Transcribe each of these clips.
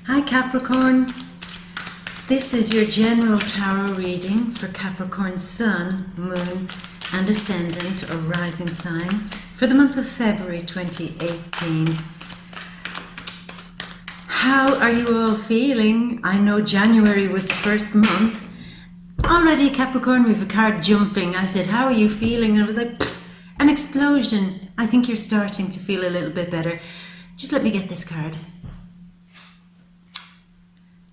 Hi Capricorn, this is your general tarot reading for Capricorn Sun, Moon and Ascendant or Rising sign for the month of February 2018. How are you all feeling? I know January was the first month. Already Capricorn, we have a card jumping. I said, how are you feeling? And it was like an explosion. I think you're starting to feel a little bit better. Just let me get this card.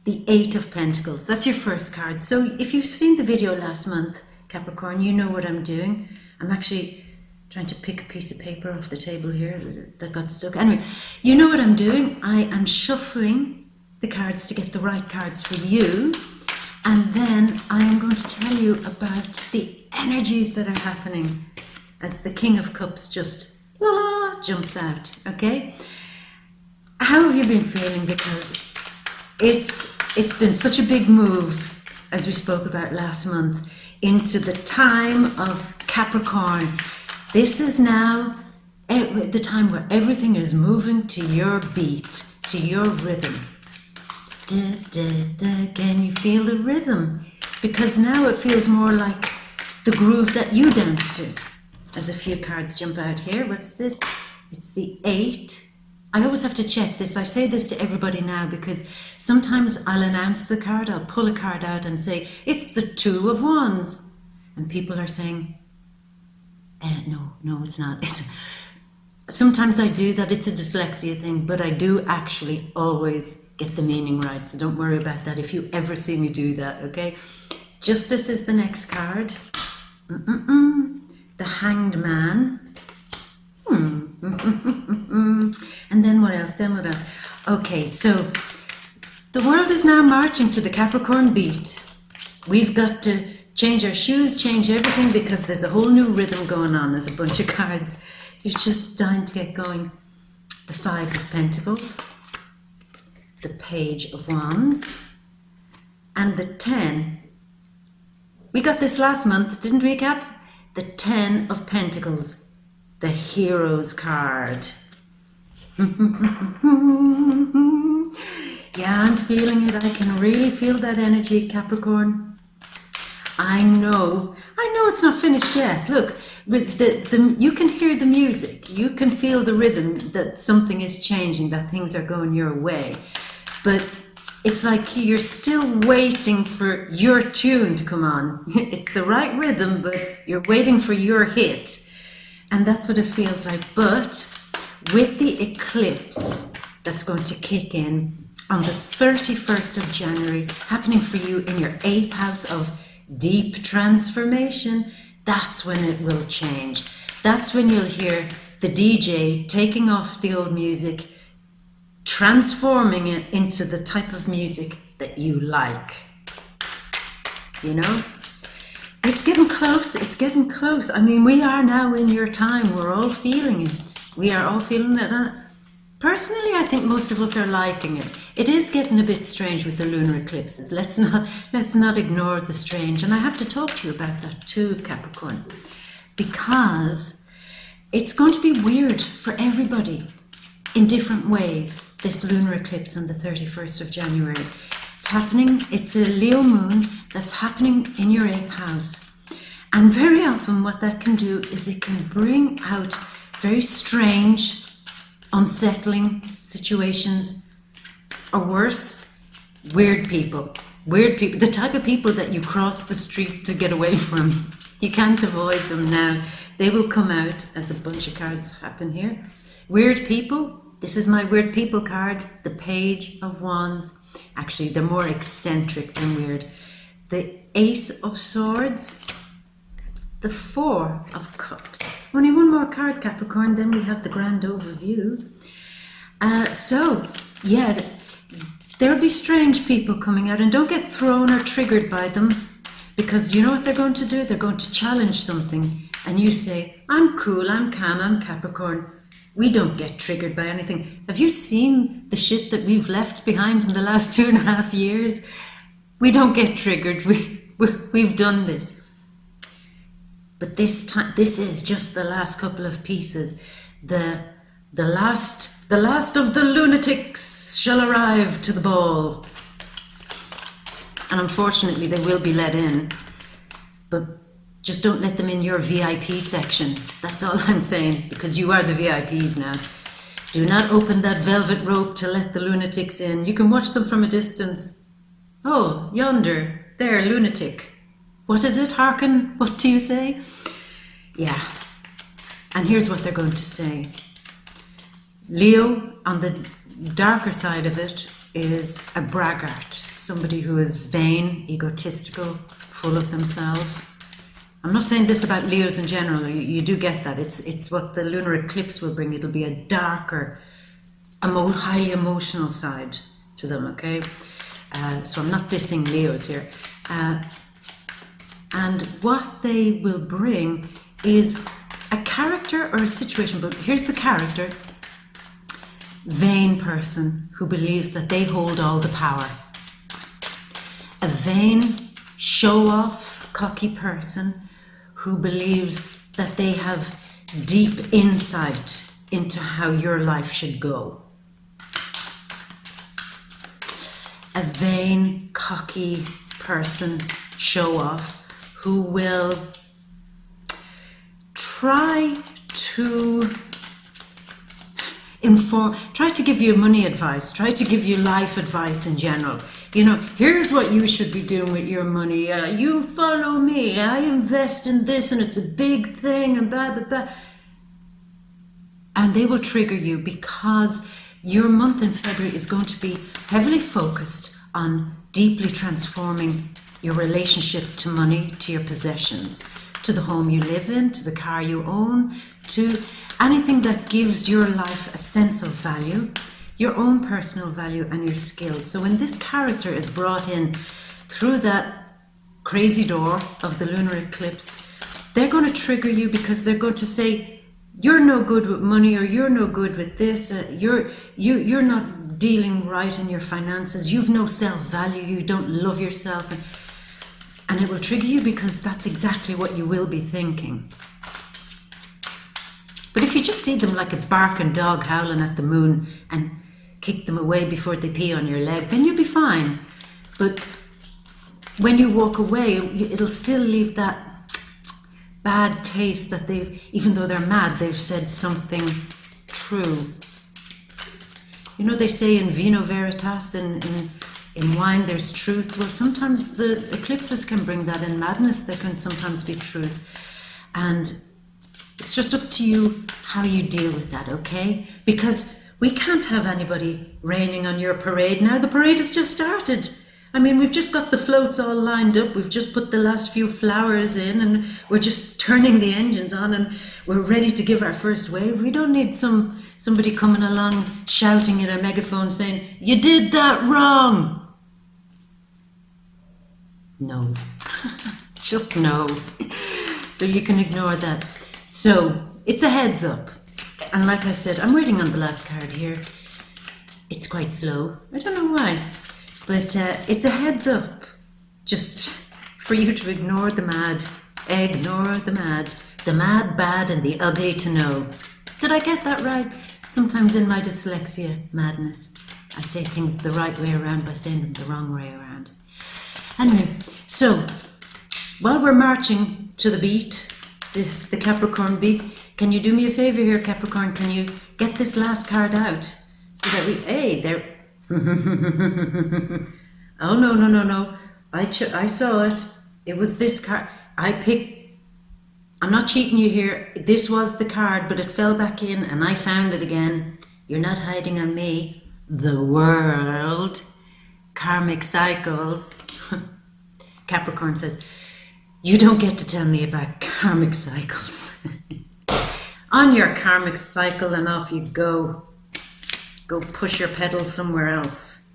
The Eight of Pentacles, that's your first card. So if you've seen the video last month, Capricorn, you know what I'm doing. I'm actually trying to pick a piece of paper off the table here that got stuck. Anyway, you know what I'm doing. I am shuffling the cards to get the right cards for you. And then I am going to tell you about the energies that are happening as the King of Cups just jumps out, okay? How have you been feeling? Because it's been such a big move, as we spoke about last month, into the time of Capricorn. This is now the time where everything is moving to your beat, to your rhythm. Da, da, da. Can you feel the rhythm? Because now it feels more like the groove that you dance to. As a few cards jump out here. What's this? It's the 8. I always have to check this. I say this to everybody now because sometimes I'll announce the card, I'll pull a card out and say, it's the 2 of Wands. And people are saying, no, it's not. Sometimes I do that, it's a dyslexia thing, but I do actually always get the meaning right. So don't worry about that if you ever see me do that, okay? Justice is the next card. The Hanged Man. And then what else? Okay, so the world is now marching to the Capricorn beat. We've got to change our shoes, change everything, because there's a whole new rhythm going on. There's a bunch of cards. You're just dying to get going. The 5 of Pentacles, the Page of Wands, and the 10. We got this last month, didn't we, Cap? The 10 of Pentacles, the Hero's card. Yeah, I'm feeling it. I can really feel that energy, Capricorn. I know it's not finished yet. Look, you can hear the music. You can feel the rhythm that something is changing, that things are going your way. But it's like you're still waiting for your tune to come on. It's the right rhythm, but you're waiting for your hit. And that's what it feels like. But with the eclipse that's going to kick in on the 31st of January, happening for you in your 8th house of deep transformation, that's when it will change. That's when you'll hear the DJ taking off the old music, transforming it into the type of music that you like. You know? It's getting close, it's getting close. I mean, we are now in your time. We're all feeling it. We are all feeling it. Personally, I think most of us are liking it. It is getting a bit strange with the lunar eclipses. Let's not ignore the strange. And I have to talk to you about that too, Capricorn, because it's going to be weird for everybody in different ways, this lunar eclipse on the 31st of January. It's happening, it's a Leo moon that's happening in your 8th house. And very often what that can do is it can bring out very strange, unsettling situations, or worse, weird people, the type of people that you cross the street to get away from. You can't avoid them now. They will come out as a bunch of cards happen here. Weird people. This is my weird people card, the Page of Wands. Actually, they're more eccentric than weird. The Ace of Swords, the 4 of Cups. Only one more card, Capricorn, then we have the grand overview. So, yeah, there'll be strange people coming out, and don't get thrown or triggered by them, because you know what they're going to do? They're going to challenge something, and you say, I'm cool, I'm calm, I'm Capricorn. We don't get triggered by anything. Have you seen the shit that we've left behind in the last 2.5 years? We don't get triggered. We've done this. But this time, this is just the last couple of pieces. The last of the lunatics shall arrive to the ball. And unfortunately, they will be let in. But just don't let them in your VIP section. That's all I'm saying, because you are the VIPs now. Do not open that velvet rope to let the lunatics in. You can watch them from a distance. Oh, yonder, there, lunatic. What is it? Hearken, what do you say? Yeah. And here's what they're going to say. Leo, on the darker side of it, is a braggart. Somebody who is vain, egotistical, full of themselves. I'm not saying this about Leos in general. You do get that. It's what the lunar eclipse will bring. It'll be a darker, highly emotional side to them, okay? So I'm not dissing Leos here. And what they will bring is a character or a situation. But here's the character. Vain person who believes that they hold all the power. A vain, show-off, cocky person who believes that they have deep insight into how your life should go. A vain, cocky person, show-off, who will try to try to give you money advice, try to give you life advice in general. You know, here's what you should be doing with your money. You follow me, I invest in this and it's a big thing and blah, blah, blah. And they will trigger you because your month in February is going to be heavily focused on deeply transforming your relationship to money, to your possessions, to the home you live in, to the car you own, to anything that gives your life a sense of value, your own personal value and your skills. So when this character is brought in through that crazy door of the lunar eclipse, they're going to trigger you because they're going to say, you're no good with money, or you're no good with this, you're not dealing right in your finances, you've no self-value, you don't love yourself. And it will trigger you because that's exactly what you will be thinking. But if you just see them like a barking dog howling at the moon and kick them away before they pee on your leg, then you'll be fine. But when you walk away, it'll still leave that bad taste that they've, even though they're mad, they've said something true. You know, they say in vino veritas, in wine there's truth. Well, sometimes the eclipses can bring that. In madness there can sometimes be truth. And it's just up to you how you deal with that, okay? Because we can't have anybody raining on your parade now. The parade has just started. I mean, we've just got the floats all lined up. We've just put the last few flowers in and we're just turning the engines on and we're ready to give our first wave. We don't need somebody coming along shouting in a megaphone saying, you did that wrong. No, just no. So you can ignore that. So it's a heads up. And like I said, I'm waiting on the last card here. It's quite slow. I don't know why. But it's a heads up, just for you to ignore the mad, ignore the mad, bad, and the ugly to know. Did I get that right? Sometimes in my dyslexia madness, I say things the right way around by saying them the wrong way around. Anyway, so while we're marching to the beat, the Capricorn beat, can you do me a favor here, Capricorn? Can you get this last card out so that we, hey, there. Oh, no. I saw it. It was this card. I'm not cheating you here. This was the card, but it fell back in and I found it again. You're not hiding on me. The world. Karmic cycles. Capricorn says, you don't get to tell me about karmic cycles. On your karmic cycle and off you go. Go push your pedal somewhere else.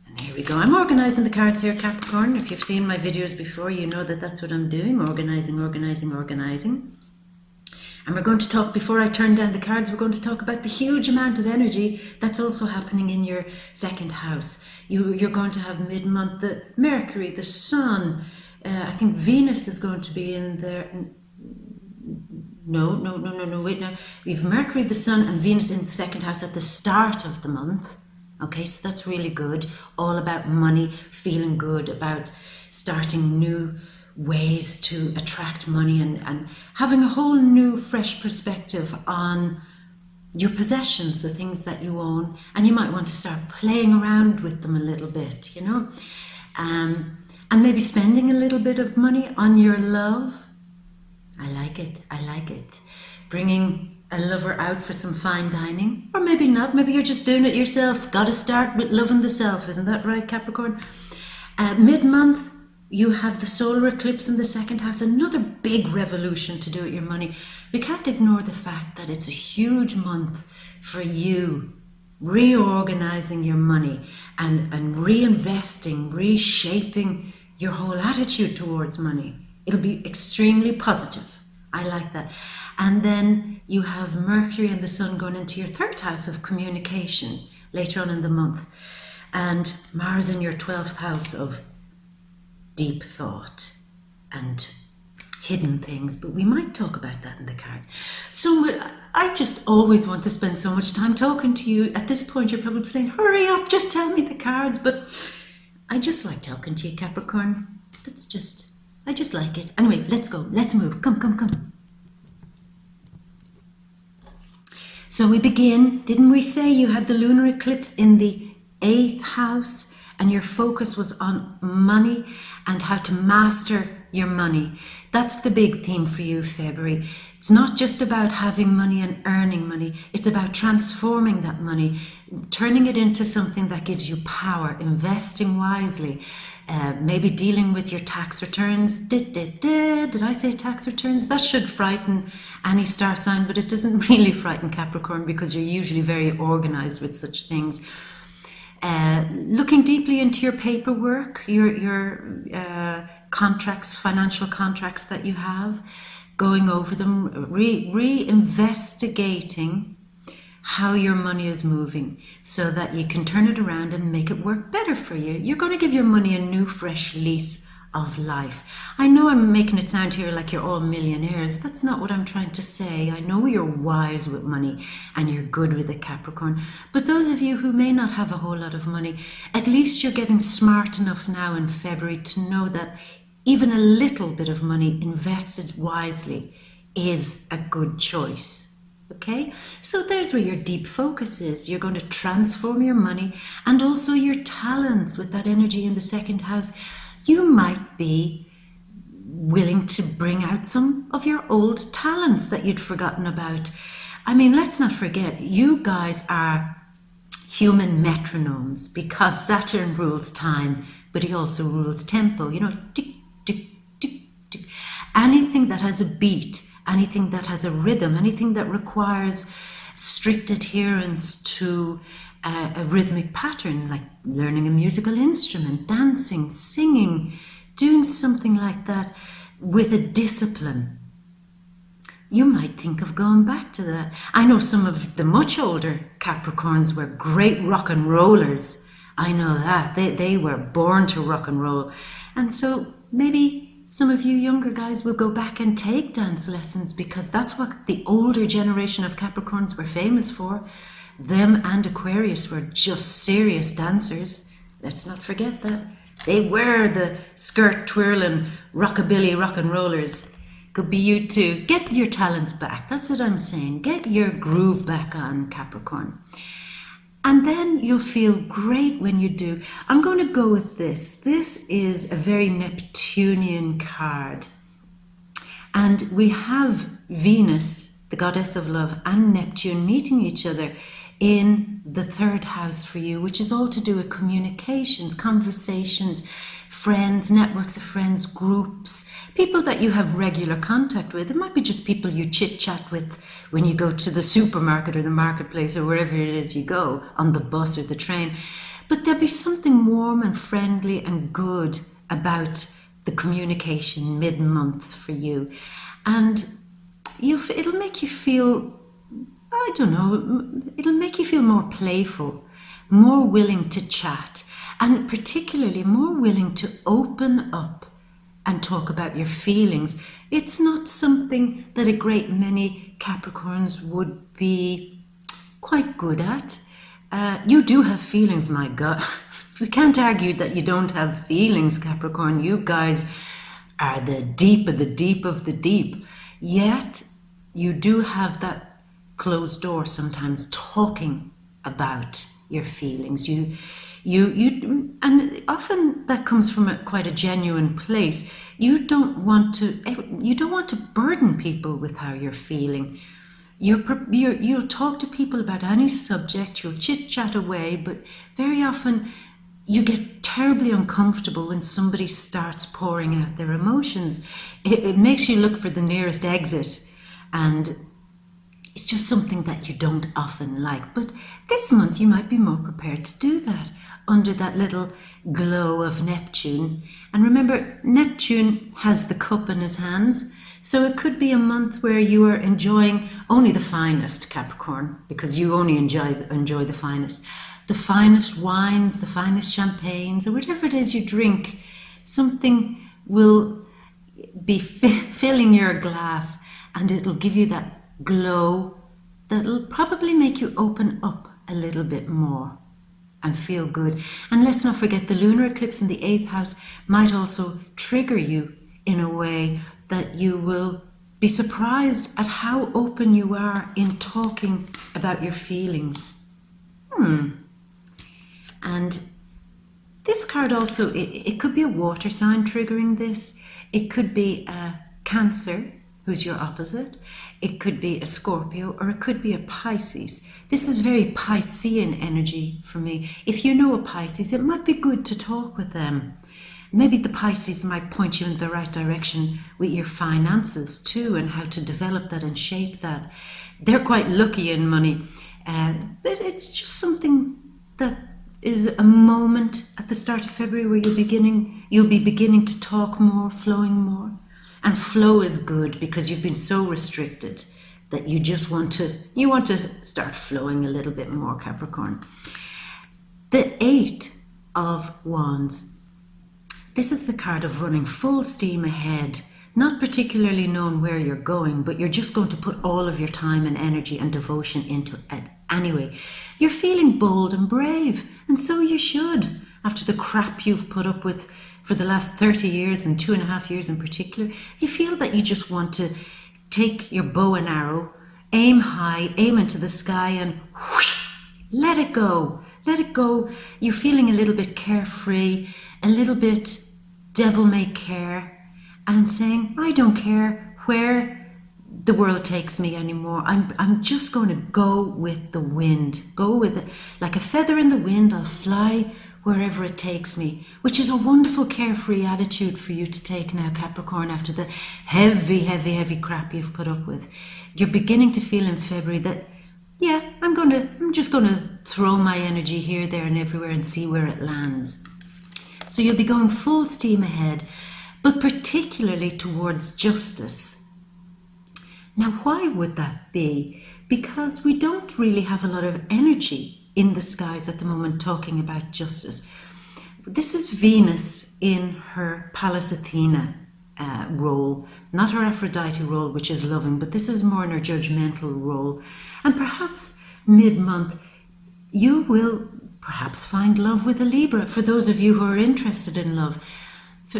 And here we go. I'm organizing the cards here, Capricorn. If you've seen my videos before, you know that that's what I'm doing. Organizing. And we're going to talk, before I turn down the cards, we're going to talk about the huge amount of energy that's also happening in your second house. You're going to have mid-month, the Mercury, the Sun. I think Venus is going to be in there. No, wait now. We have Mercury, the Sun and Venus in the second house at the start of the month, Okay, so that's really good. All about money, feeling good, about starting new ways to attract money and having a whole new fresh perspective on your possessions, the things that you own, and you might want to start playing around with them a little bit, and maybe spending a little bit of money on your love. I like it. Bringing a lover out for some fine dining, or maybe not, maybe you're just doing it yourself. Gotta start with loving the self, isn't that right, Capricorn? Mid-month, you have the solar eclipse in the second house, another big revolution to do with your money. We can't ignore the fact that it's a huge month for you reorganizing your money and reinvesting, reshaping your whole attitude towards money. It'll be extremely positive. I like that. And then you have Mercury and the Sun going into your third house of communication later on in the month, and Mars in your 12th house of deep thought and hidden things, but we might talk about that in the cards. So I just always want to spend so much time talking to you. At this point, you're probably saying, hurry up, just tell me the cards. But I just like talking to you, Capricorn. I just like it. Anyway, let's go. Let's move. Come. So we begin. Didn't we say you had the lunar eclipse in the 8th house and your focus was on money and how to master your money? That's the big theme for you, February. It's not just about having money and earning money. It's about transforming that money, turning it into something that gives you power, investing wisely, maybe dealing with your tax returns. Did I say tax returns? That should frighten any star sign, but it doesn't really frighten Capricorn because you're usually very organized with such things. Looking deeply into your paperwork, your contracts, financial contracts that you have, going over them, re-investigating how your money is moving so that you can turn it around and make it work better for you. You're going to give your money a new, fresh lease of life. I know I'm making it sound here like you're all millionaires. That's not what I'm trying to say. I know you're wise with money and you're good with it, Capricorn. But those of you who may not have a whole lot of money, at least you're getting smart enough now in February to know that even a little bit of money invested wisely is a good choice. Okay, so there's where your deep focus is. You're going to transform your money and also your talents with that energy in the second house. You might be willing to bring out some of your old talents that you'd forgotten about. I mean, let's not forget, you guys are human metronomes because Saturn rules time, but he also rules tempo. Tick, tick, tick, tick. Anything that has a beat, anything that has a rhythm, anything that requires strict adherence to a rhythmic pattern, like learning a musical instrument, dancing, singing, doing something like that with a discipline. You might think of going back to that. I know some of the much older Capricorns were great rock and rollers. I know that. They were born to rock and roll. And so maybe some of you younger guys will go back and take dance lessons because that's what the older generation of Capricorns were famous for. Them and Aquarius were just serious dancers. Let's not forget that. They were the skirt twirling rockabilly rock and rollers. Could be you too. Get your talents back. That's what I'm saying. Get your groove back on, Capricorn. And then you'll feel great when you do. I'm going to go with this. This is a very Neptunian card. And we have Venus, the goddess of love, and Neptune meeting each other in the third house for you, which is all to do with communications, conversations, friends, networks of friends, groups, people that you have regular contact with. It might be just people you chit-chat with when you go to the supermarket or the marketplace or wherever it is you go, on the bus or the train. But there'll be something warm and friendly and good about the communication mid-month for you. And it'll make you feel, I don't know, it'll make you feel more playful, more willing to chat, and particularly more willing to open up and talk about your feelings. It's not something that a great many Capricorns would be quite good at. You do have feelings, my God. We can't argue that you don't have feelings, Capricorn. You guys are the deep of the deep of the deep. Yet, you do have that closed door sometimes talking about your feelings. And often that comes from quite a genuine place. You don't want to burden people with how you're feeling. You'll talk to people about any subject, you'll chit-chat away, but very often you get terribly uncomfortable when somebody starts pouring out their emotions. It makes you look for the nearest exit, and it's just something that you don't often like. But this month you might be more prepared to do that under that little glow of Neptune. And remember, Neptune has the cup in his hands. So it could be a month where you are enjoying only the finest, Capricorn, because you only enjoy the finest. The finest wines, the finest champagnes, or whatever it is you drink. Something will be filling your glass, and it'll give you that glow that'll probably make you open up a little bit more and feel good. And let's not forget, the lunar eclipse in the 8th house might also trigger you in a way that you will be surprised at how open you are in talking about your feelings. And this card also, it could be a water sign triggering this. It could be a Cancer, who's your opposite. It could be a Scorpio, or it could be a Pisces. This is very Piscean energy for me. If you know a Pisces, it might be good to talk with them. Maybe the Pisces might point you in the right direction with your finances too, and how to develop that and shape that. They're quite lucky in money, but it's just something that is a moment at the start of February where you'll be beginning to talk more, flowing more. And flow is good because you've been so restricted that you want to start flowing a little bit more, Capricorn. The 8 of Wands. This is the card of running full steam ahead, not particularly knowing where you're going, but you're just going to put all of your time and energy and devotion into it anyway. You're feeling bold and brave, and so you should, after the crap you've put up with for the last 30 years and 2.5 years in particular. You feel that you just want to take your bow and arrow, aim high, aim into the sky, and whoosh, let it go. Let it go. You're feeling a little bit carefree, a little bit devil may care, and saying, I don't care where the world takes me anymore. I'm just going to go with the wind. Go with it. Like a feather in the wind, I'll fly wherever it takes me, which is a wonderful carefree attitude for you to take now, Capricorn, after the heavy, heavy, heavy crap you've put up with. You're beginning to feel in February that, yeah, I'm just going to throw my energy here, there, and everywhere and see where it lands. So you'll be going full steam ahead, but particularly towards justice. Now, why would that be? Because we don't really have a lot of energy in the skies at the moment talking about justice. This is Venus in her Pallas Athena role, not her Aphrodite role, which is loving, but this is more in her judgmental role. And perhaps mid-month, you will perhaps find love with a Libra, for those of you who are interested in love.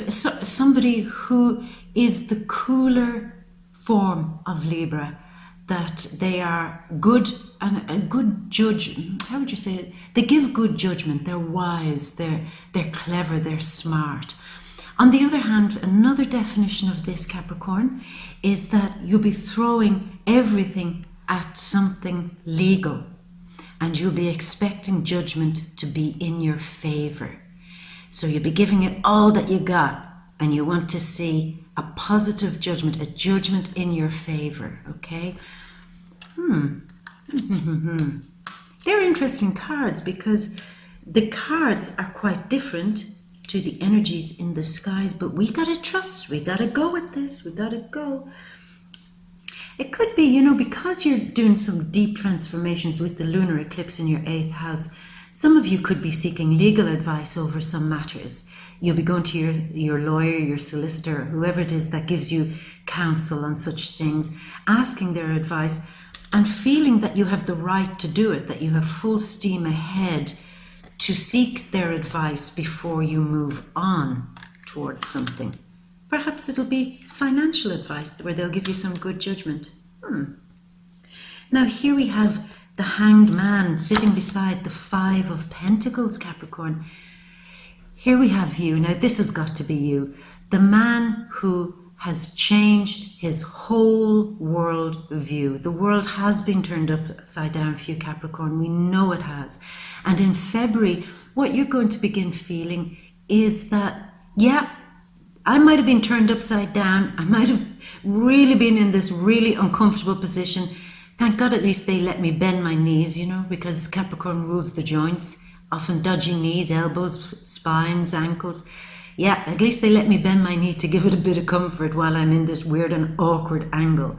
Somebody who is the cooler form of Libra, that they are good and a good judge. How would you say it? They give good judgment. They're wise. They're clever. They're smart. On the other hand, another definition of this, Capricorn, is that you'll be throwing everything at something legal, and you'll be expecting judgment to be in your favor. So you'll be giving it all that you got, and you want to see a positive judgment, a judgment in your favor, okay? They're interesting cards because the cards are quite different to the energies in the skies, but we gotta trust, we gotta go with this, we gotta go. It could be, because you're doing some deep transformations with the lunar eclipse in your 8th house, some of you could be seeking legal advice over some matters. You'll be going to your lawyer, your solicitor, whoever it is that gives you counsel on such things, asking their advice. and feeling that you have the right to do it, that you have full steam ahead to seek their advice before you move on towards something. Perhaps it'll be financial advice where they'll give you some good judgment. Now here we have the Hanged Man sitting beside the Five of Pentacles, Capricorn. Here we have you. Now this has got to be you. The man who has changed his whole world view. The world has been turned upside down for you, Capricorn. We know it has. And in February, what you're going to begin feeling is that, yeah, I might have been turned upside down. I might have really been in this really uncomfortable position. Thank God at least they let me bend my knees, you know, because Capricorn rules the joints. Often dodgy knees, elbows, spines, ankles. Yeah, at least they let me bend my knee to give it a bit of comfort while I'm in this weird and awkward angle.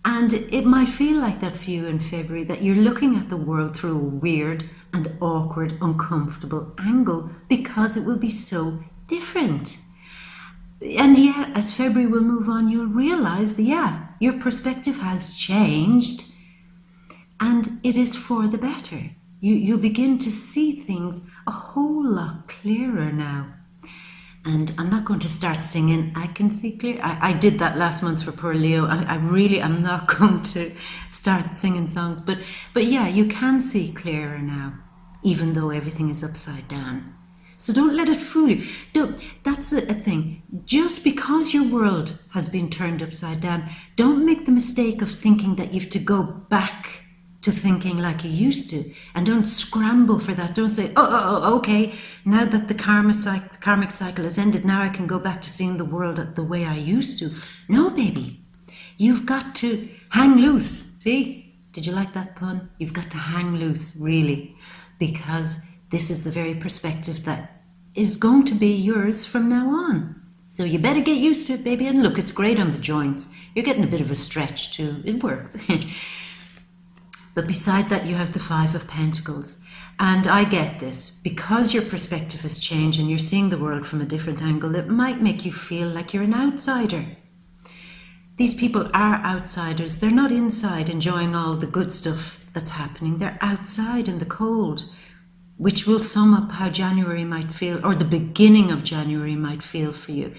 And it might feel like that for you in February, that you're looking at the world through a weird and awkward, uncomfortable angle because it will be so different. And yet, as February will move on, you'll realize that, yeah, your perspective has changed and it is for the better. You'll begin to see things a whole lot clearer now. And I'm not going to start singing, I can see clear. I did that last month for poor Leo. I really am not going to start singing songs. But yeah, you can see clearer now, even though everything is upside down. So don't let it fool you. That's a thing. Just because your world has been turned upside down, don't make the mistake of thinking that you have to go back to thinking like you used to, and don't scramble for that. Don't say, okay, now that the karmic cycle has ended, now I can go back to seeing the world the way I used to. No, baby, you've got to hang loose. See, did you like that pun? You've got to hang loose, really, because this is the very perspective that is going to be yours from now on. So you better get used to it, baby. And look, it's great on the joints. You're getting a bit of a stretch too. It works. But beside that, you have the Five of Pentacles. And I get this, because your perspective has changed and you're seeing the world from a different angle, it might make you feel like you're an outsider. These people are outsiders. They're not inside enjoying all the good stuff that's happening. They're outside in the cold, which will sum up how January might feel, or the beginning of January might feel for you.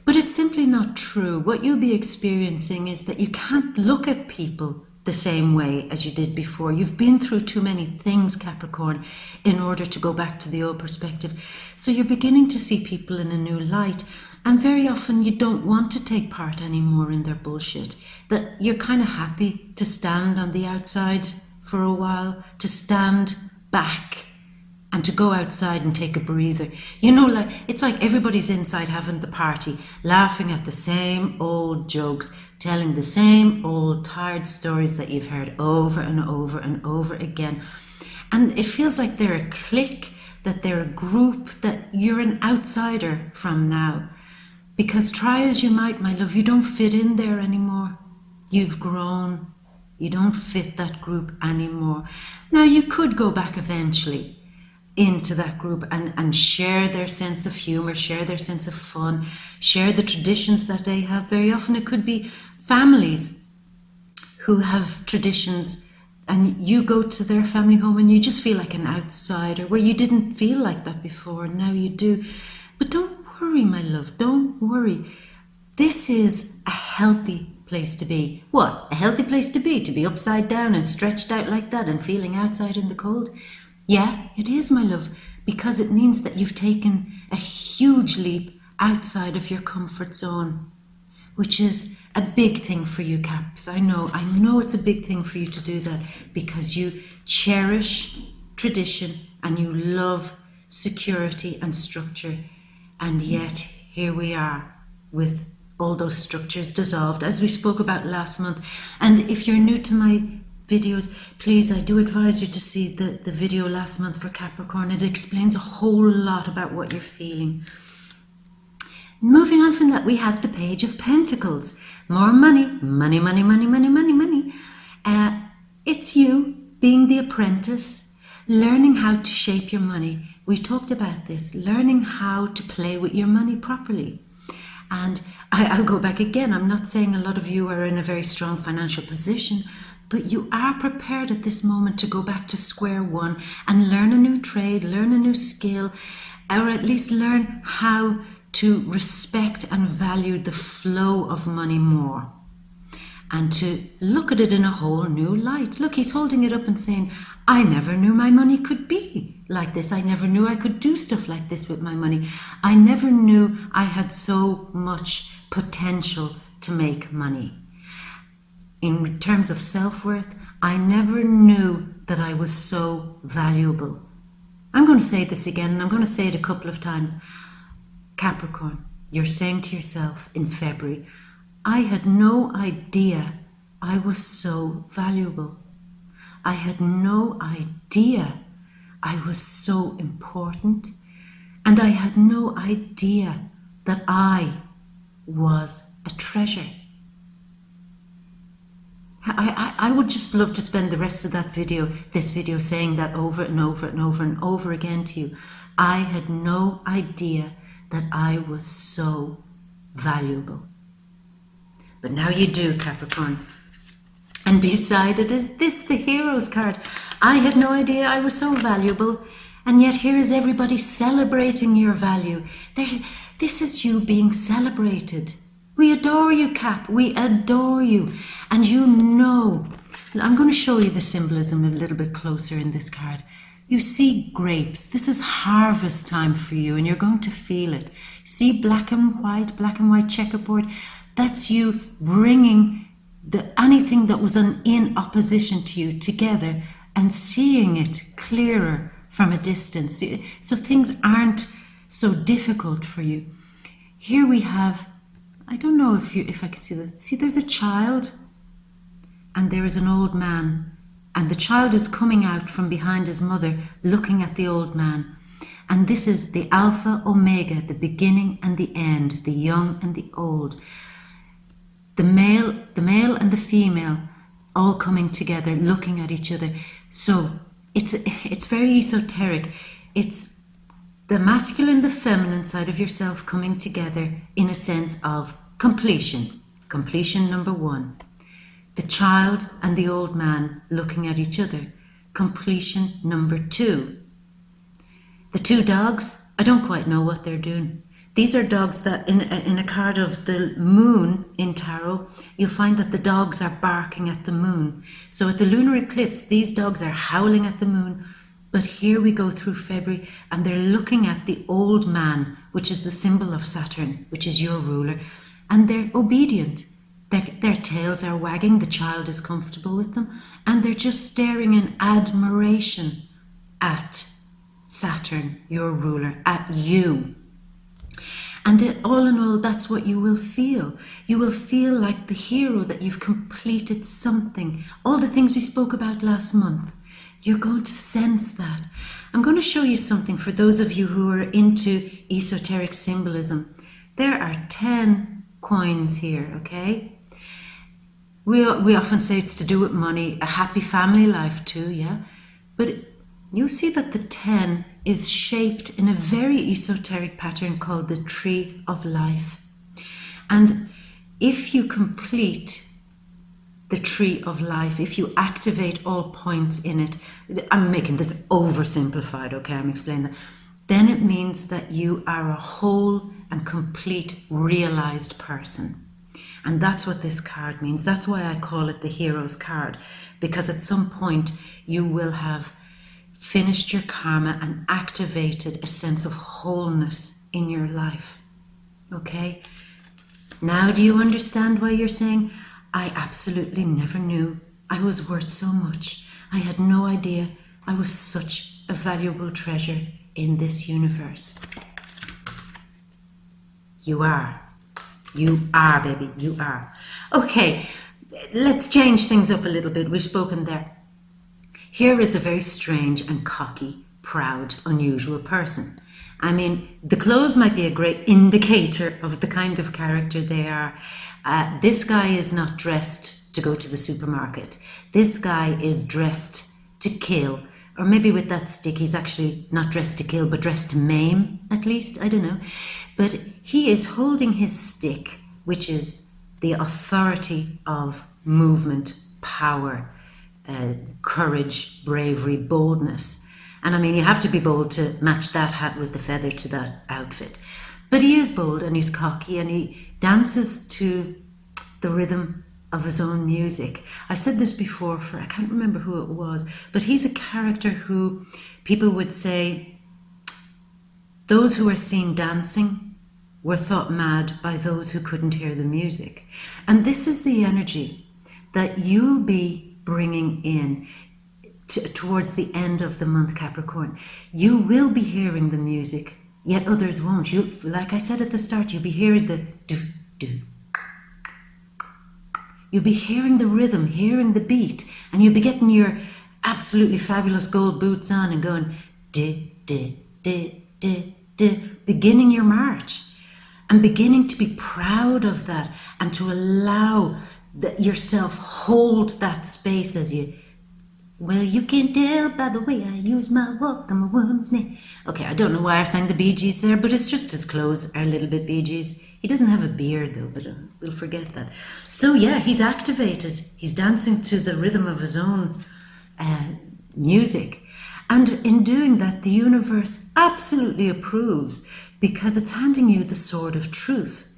But it's simply not true. What you'll be experiencing is that you can't look at people the same way as you did before. You've been through too many things, Capricorn, in order to go back to the old perspective. So you're beginning to see people in a new light. And very often you don't want to take part anymore in their bullshit. That you're kind of happy to stand on the outside for a while, to stand back and to go outside and take a breather. You know, like it's like everybody's inside having the party, laughing at the same old jokes, telling the same old tired stories that you've heard over and over and over again. And it feels like they're a clique, that they're a group, that you're an outsider from now. Because try as you might, my love, you don't fit in there anymore. You've grown. You don't fit that group anymore. Now, you could go back eventually into that group and share their sense of humor, share their sense of fun, share the traditions that they have. Very often it could be families who have traditions and you go to their family home and you just feel like an outsider where you didn't feel like that before and now you do. But don't worry, my love, don't worry. This is a healthy place to be. What? A healthy place to be upside down and stretched out like that and feeling outside in the cold? Yeah, it is, my love, because it means that you've taken a huge leap outside of your comfort zone, which is a big thing for you, Caps. I know it's a big thing for you to do that because you cherish tradition and you love security and structure. And yet, here we are with all those structures dissolved, as we spoke about last month. And if you're new to my videos, please, I do advise you to see the video last month for Capricorn. It explains a whole lot about what you're feeling. Moving on from that, we have the Page of Pentacles. More money, money, money, money, money, money, money. It's you being the apprentice, learning how to shape your money. We've talked about this, learning how to play with your money properly. And I'll go back again. I'm not saying a lot of you are in a very strong financial position, but you are prepared at this moment to go back to square one and learn a new trade, learn a new skill, or at least learn how to respect and value the flow of money more. And to look at it in a whole new light. Look, he's holding it up and saying, I never knew my money could be like this. I never knew I could do stuff like this with my money. I never knew I had so much potential to make money. In terms of self-worth, I never knew that I was so valuable. I'm going to say this again, and I'm going to say it a couple of times. Capricorn, you're saying to yourself in February, I had no idea I was so valuable. I had no idea I was so important. And I had no idea that I was a treasure. I would just love to spend the rest of this video saying that over and over and over and over again to you. I had no idea that I was so valuable. But now you do, Capricorn. And beside it is this, the Hero's card. I had no idea I was so valuable, and yet here is everybody celebrating your value. This is you being celebrated. We adore you, Cap. We adore you. And you know, I'm going to show you the symbolism a little bit closer in this card. You see grapes. This is harvest time for you, and you're going to feel it. See black and white checkerboard. That's you bringing anything that was in opposition to you together and seeing it clearer from a distance. So things aren't so difficult for you. Here we have, I don't know if I can see that. See, there's a child and there is an old man, and the child is coming out from behind his mother looking at the old man. And this is the Alpha, Omega, the beginning and the end, the young and the old. The male and the female all coming together, looking at each other. So it's very esoteric. It's the masculine, the feminine side of yourself coming together in a sense of completion. Completion number one. The child and the old man looking at each other. Completion number two. The two dogs, I don't quite know what they're doing. These are dogs that in a card of the moon in tarot, you'll find that the dogs are barking at the moon. So at the lunar eclipse, these dogs are howling at the moon. But here we go through February and they're looking at the old man, which is the symbol of Saturn, which is your ruler. And they're obedient. Their tails are wagging, the child is comfortable with them. And they're just staring in admiration at Saturn, your ruler, at you. And all in all, that's what you will feel. You will feel like the hero, that you've completed something. All the things we spoke about last month. You're going to sense that. I'm going to show you something for those of you who are into esoteric symbolism. There are 10 coins here, okay? We often say it's to do with money, a happy family life too, yeah? But you'll see that the 10 is shaped in a very esoteric pattern called the Tree of Life. And if you complete the Tree of Life, if you activate all points in it, I'm making this oversimplified, okay, I'm explaining that, then it means that you are a whole and complete realized person. And that's what this card means. That's why I call it the Hero's card, because at some point you will have finished your karma and activated a sense of wholeness in your life. Okay? Now do you understand why you're saying, I absolutely never knew I was worth so much. I had no idea I was such a valuable treasure in this universe. You are. You are, baby. You are. Okay, let's change things up a little bit. We've spoken there. Here is a very strange and cocky, proud, unusual person. I mean, the clothes might be a great indicator of the kind of character they are. This guy is not dressed to go to the supermarket. This guy is dressed to kill. Or maybe with that stick, he's actually not dressed to kill, but dressed to maim, at least. I don't know. But he is holding his stick, which is the authority of movement, power, courage, bravery, boldness. And I mean, you have to be bold to match that hat with the feather to that outfit. But he is bold and he's cocky and he dances to the rhythm of his own music. I said this before I can't remember who it was, but he's a character who people would say those who are seen dancing were thought mad by those who couldn't hear the music. And this is the energy that you'll be bringing in towards the end of the month, Capricorn. You will be hearing the music, yet others won't. You, like I said at the start, you'll be hearing the do. You'll be hearing the rhythm, hearing the beat, and you'll be getting your absolutely fabulous gold boots on and going beginning your march and beginning to be proud of that and to allow yourself hold that space as you, well, you can tell by the way I use my walk, I'm a woman's man. Okay, I don't know why I sang the Bee Gees there, but it's just his clothes are a little bit Bee Gees. He doesn't have a beard though, but we'll forget that. So yeah, he's activated. He's dancing to the rhythm of his own music. And in doing that, the universe absolutely approves because it's handing you the sword of truth.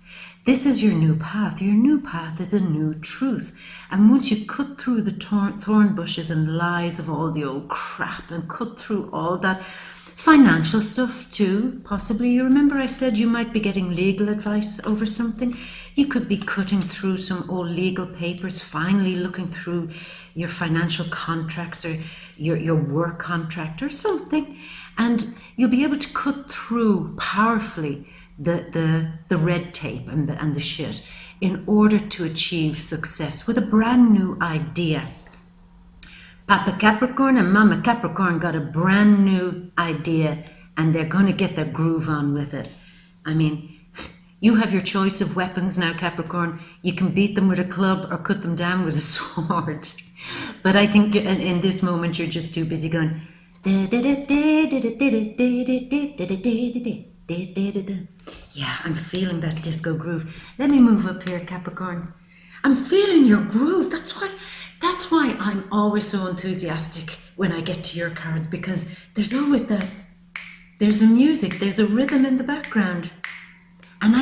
This is your new path. Your new path is a new truth. And once you cut through the thorn bushes and lies of all the old crap and cut through all that financial stuff too, possibly. You remember I said you might be getting legal advice over something? You could be cutting through some old legal papers, finally looking through your financial contracts or your work contract or something. And you'll be able to cut through powerfully the red tape and the shit in order to achieve success with a brand new idea. Papa Capricorn and Mama Capricorn got a brand new idea and they're going to get their groove on with it. I mean, you have your choice of weapons now, Capricorn. You can beat them with a club or cut them down with a sword. But I think in this moment you're just too busy going yeah, I'm feeling that disco groove. Let me move up here, Capricorn. I'm feeling your groove. That's why I'm always so enthusiastic when I get to your cards, because there's always there's a music, there's a rhythm in the background. And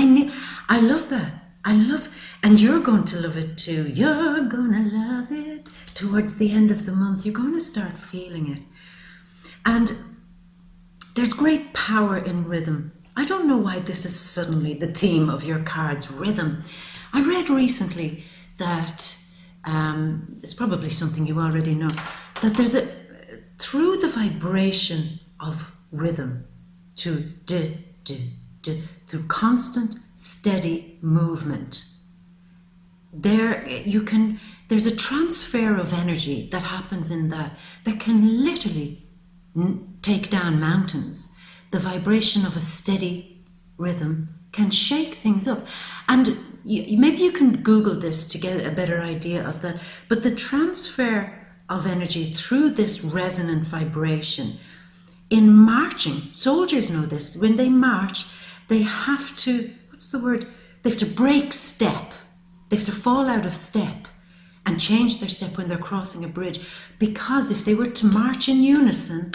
I love that. And you're going to love it too. You're gonna love it. Towards the end of the month, you're going to start feeling it. And there's great power in rhythm. I don't know why this is suddenly the theme of your cards, rhythm. I read recently that, it's probably something you already know, that there's through the vibration of rhythm to through constant, steady movement, there's a transfer of energy that happens in that can literally take down mountains. The vibration of a steady rhythm can shake things up. And maybe you can Google this to get a better idea of that. But the transfer of energy through this resonant vibration, in marching, soldiers know this, when they march, they have to, they have to break step. They have to fall out of step and change their step when they're crossing a bridge. Because if they were to march in unison,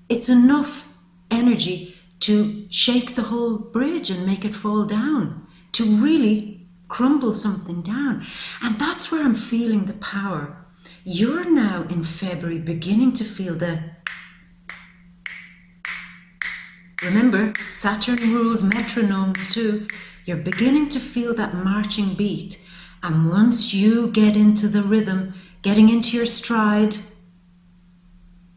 it's enough energy to shake the whole bridge and make it fall down, to really crumble something down. And that's where I'm feeling the power. You're now in February beginning to feel remember, Saturn rules metronomes too. You're beginning to feel that marching beat. And once you get into the rhythm, getting into your stride,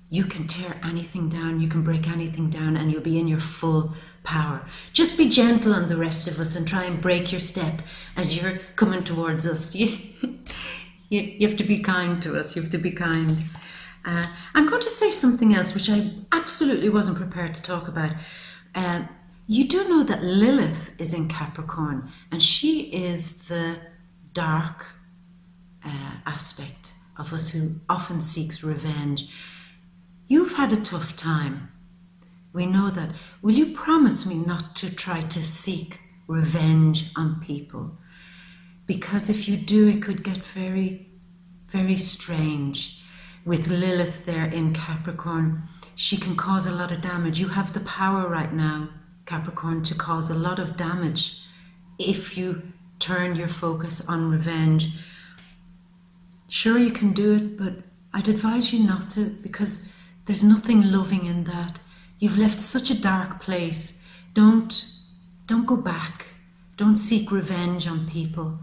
you can tear anything down, you can break anything down, and you'll be in your full power. Just be gentle on the rest of us and try and break your step as you're coming towards us. You have to be kind to us, you have to be kind. I'm going to say something else which I absolutely wasn't prepared to talk about. You do know that Lilith is in Capricorn, and she is the dark aspect of us who often seeks revenge. You've had a tough time. We know that. Will you promise me not to try to seek revenge on people? Because if you do, it could get very, very strange. with Lilith there in Capricorn, she can cause a lot of damage. You have the power right now, Capricorn, to cause a lot of damage if you turn your focus on revenge. Sure, you can do it, but I'd advise you not to, because there's nothing loving in that. You've left such a dark place. Don't go back. Don't seek revenge on people.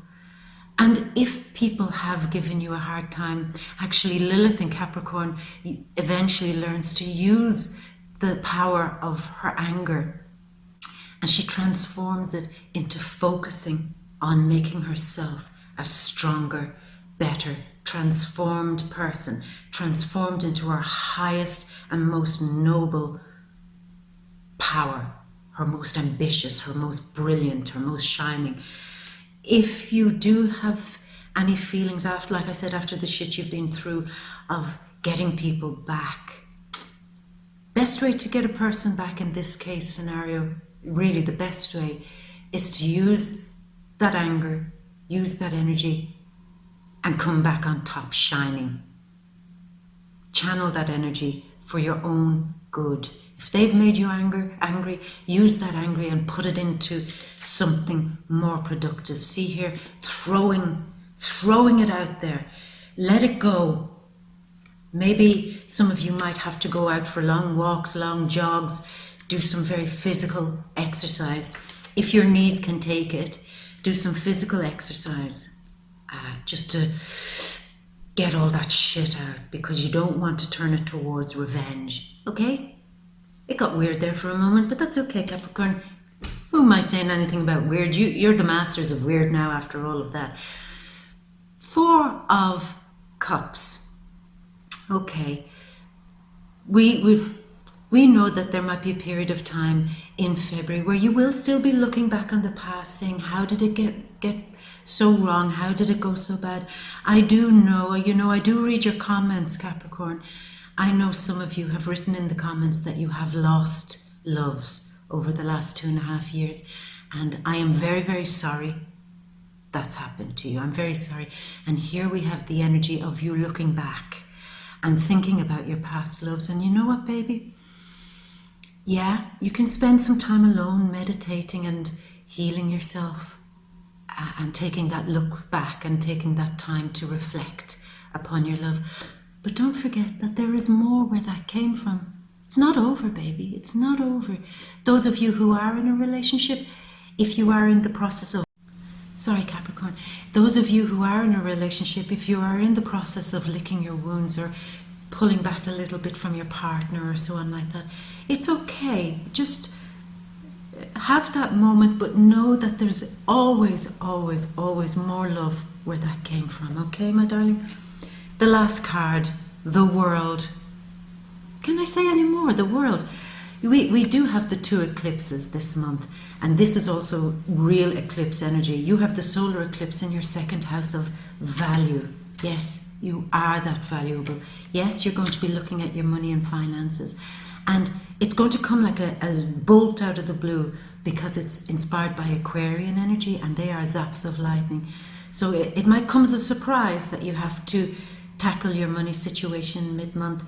And if people have given you a hard time, actually Lilith in Capricorn eventually learns to use the power of her anger, and she transforms it into focusing on making herself a stronger, better, transformed person, transformed into her highest and most noble power, her most ambitious, her most brilliant, her most shining. If you do have any feelings after, like I said, after the shit you've been through of getting people back, best way to get a person back in this case scenario, really the best way, is to use that anger, use that energy, and come back on top shining. Channel that energy for your own good. If they've made you angry, use that anger and put it into something more productive. See here, throwing it out there. Let it go. Maybe some of you might have to go out for long walks, long jogs, do some very physical exercise. If your knees can take it, do some physical exercise just to get all that shit out, because you don't want to turn it towards revenge, okay? It got weird there for a moment, but that's okay, Capricorn. Who am I saying anything about weird? You're the masters of weird now after all of that. 4 of Cups. Okay. We know that there might be a period of time in February where you will still be looking back on the past, saying, how did it get so wrong? How did it go so bad? I do know, I do read your comments, Capricorn. I know some of you have written in the comments that you have lost loves over the last 2.5 years. And I am very, very sorry that's happened to you. I'm very sorry. And here we have the energy of you looking back and thinking about your past loves. And you know what, baby? Yeah, you can spend some time alone meditating and healing yourself and taking that look back and taking that time to reflect upon your love. But don't forget that there is more where that came from. It's not over, baby. It's not over. Those of you who are in a relationship, if you are in the process of... Sorry, Capricorn. Those of you who are in a relationship, if you are in the process of licking your wounds or pulling back a little bit from your partner or so on like that, it's okay. Just have that moment, but know that there's always, always, always more love where that came from. Okay, my darling? The last card, the World. Can I say any more? The World. We do have the 2 eclipses this month, and this is also real eclipse energy. You have the solar eclipse in your 2nd house of value. Yes, you are that valuable. Yes, you're going to be looking at your money and finances, and it's going to come like a bolt out of the blue, because it's inspired by Aquarian energy, and they are zaps of lightning. So it might come as a surprise that you have to tackle your money situation mid-month.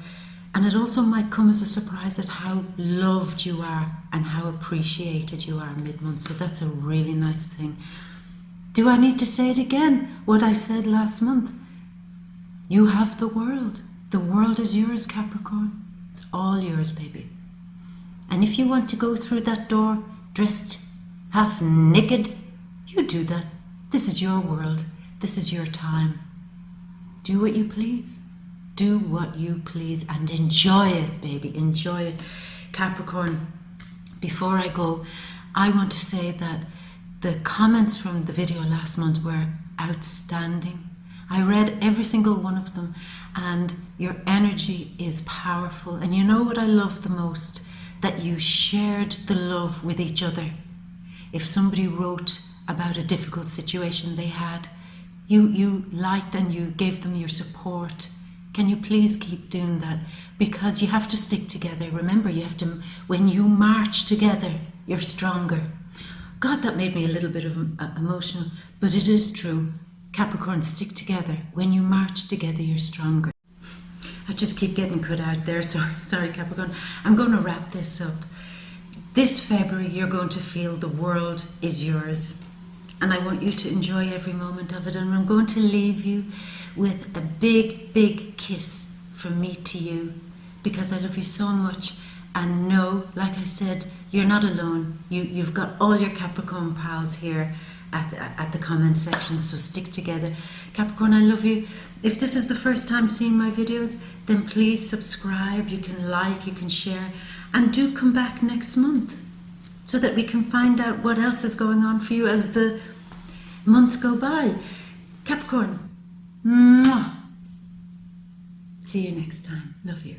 And it also might come as a surprise at how loved you are and how appreciated you are mid-month. So that's a really nice thing. Do I need to say it again, what I said last month? You have the world. The world is yours, Capricorn. It's all yours, baby. And if you want to go through that door dressed half naked, you do that. This is your world. This is your time. Do what you please. Do what you please and enjoy it, baby. Enjoy it. Capricorn, before I go, I want to say that the comments from the video last month were outstanding. I read every single one of them, and your energy is powerful. And you know what I love the most? That you shared the love with each other. If somebody wrote about a difficult situation they had, you liked and you gave them your support. Can you please keep doing that? Because you have to stick together. Remember, you have to, when you march together, you're stronger. God, that made me a little bit of emotional, but it is true. Capricorn, stick together. When you march together, you're stronger. I just keep getting cut out there. Sorry, Capricorn. I'm going to wrap this up. This February, you're going to feel the world is yours. And I want you to enjoy every moment of it. And I'm going to leave you with a big, big kiss from me to you, because I love you so much. And know, like I said, you're not alone. You've got all your Capricorn pals here at the comment section, so stick together. Capricorn, I love you. If this is the first time seeing my videos, then please subscribe. You can like, you can share, and do come back next month so that we can find out what else is going on for you as the months go by. Capricorn, mwah. See you next time. Love you.